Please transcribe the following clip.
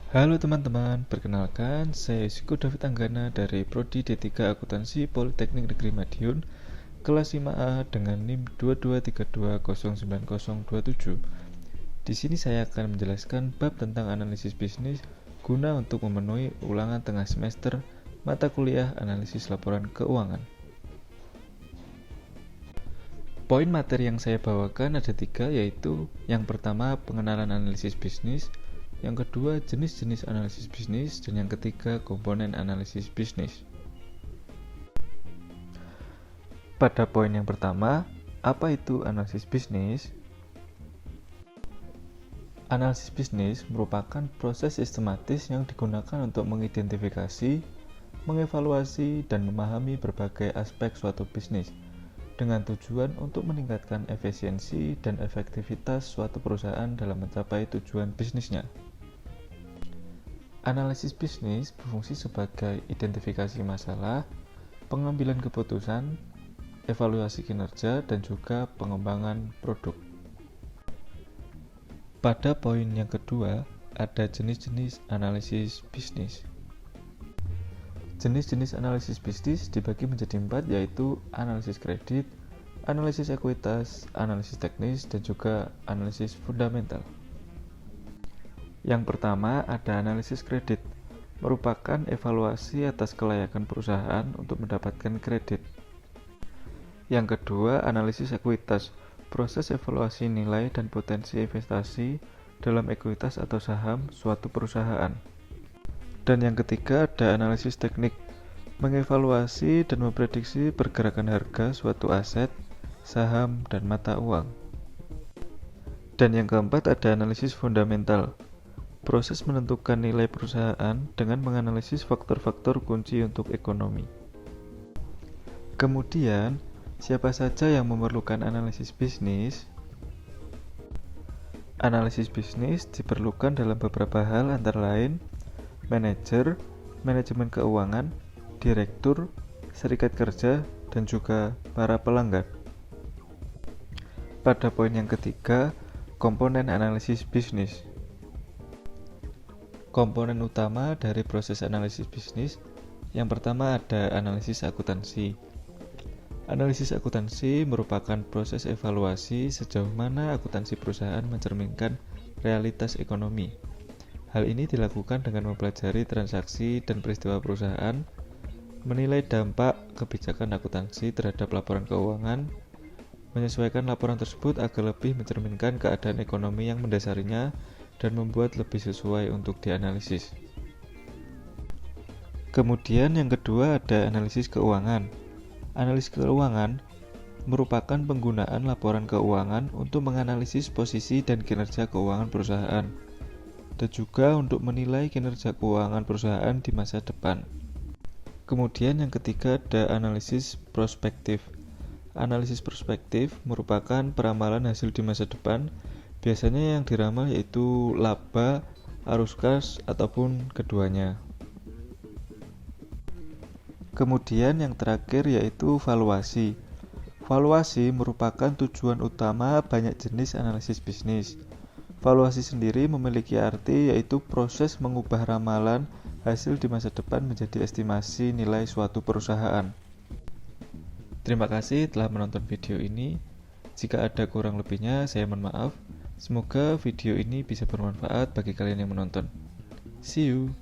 Halo teman-teman, perkenalkan saya Yusiko David Anggana dari Prodi D3 Akuntansi Politeknik Negeri Madiun, kelas 5A dengan NIM 2232090027. Di sini saya akan menjelaskan bab tentang analisis bisnis guna untuk memenuhi ulangan tengah semester mata kuliah analisis laporan keuangan. Poin materi yang saya bawakan ada 3, yaitu yang pertama pengenalan analisis bisnis, yang kedua jenis-jenis analisis bisnis, dan yang ketiga komponen analisis bisnis. Pada poin yang pertama, apa itu analisis bisnis? Analisis bisnis merupakan proses sistematis yang digunakan untuk mengidentifikasi, mengevaluasi, dan memahami berbagai aspek suatu bisnis dengan tujuan untuk meningkatkan efisiensi dan efektivitas suatu perusahaan dalam mencapai tujuan bisnisnya. Analisis bisnis berfungsi sebagai identifikasi masalah, pengambilan keputusan, evaluasi kinerja, dan juga pengembangan produk. Pada poin yang kedua, ada jenis-jenis analisis bisnis. Jenis-jenis analisis bisnis dibagi menjadi 4, yaitu analisis kredit, analisis ekuitas, analisis teknis, dan juga analisis fundamental. Yang pertama ada analisis kredit, merupakan evaluasi atas kelayakan perusahaan untuk mendapatkan kredit. Yang kedua analisis ekuitas, proses evaluasi nilai dan potensi investasi dalam ekuitas atau saham suatu perusahaan. Dan yang ketiga ada analisis teknik, mengevaluasi dan memprediksi pergerakan harga suatu aset, saham, dan mata uang. Dan yang keempat ada analisis fundamental, proses menentukan nilai perusahaan dengan menganalisis faktor-faktor kunci untuk ekonomi. Kemudian, siapa saja yang memerlukan analisis bisnis? Analisis bisnis diperlukan dalam beberapa hal, antara lain manajer, manajemen keuangan, direktur, serikat kerja, dan juga para pelanggan. Pada poin yang ketiga, komponen analisis bisnis. Komponen utama dari proses analisis bisnis, yang pertama ada analisis akuntansi. Analisis akuntansi merupakan proses evaluasi sejauh mana akuntansi perusahaan mencerminkan realitas ekonomi. Hal ini dilakukan dengan mempelajari transaksi dan peristiwa perusahaan, menilai dampak kebijakan akuntansi terhadap laporan keuangan, menyesuaikan laporan tersebut agar lebih mencerminkan keadaan ekonomi yang mendasarinya dan membuat lebih sesuai untuk dianalisis. Kemudian yang kedua ada analisis keuangan. Analisis keuangan merupakan penggunaan laporan keuangan untuk menganalisis posisi dan kinerja keuangan perusahaan, dan juga untuk menilai kinerja keuangan perusahaan di masa depan. Kemudian yang ketiga ada analisis prospektif. Analisis prospektif merupakan peramalan hasil di masa depan. Biasanya yang diramal yaitu laba, arus kas, ataupun keduanya. Kemudian yang terakhir yaitu valuasi. Valuasi merupakan tujuan utama banyak jenis analisis bisnis. Valuasi sendiri memiliki arti yaitu proses mengubah ramalan hasil di masa depan menjadi estimasi nilai suatu perusahaan. Terima kasih telah menonton video ini. Jika ada kurang lebihnya, saya mohon maaf. Semoga video ini bisa bermanfaat bagi kalian yang menonton. See you!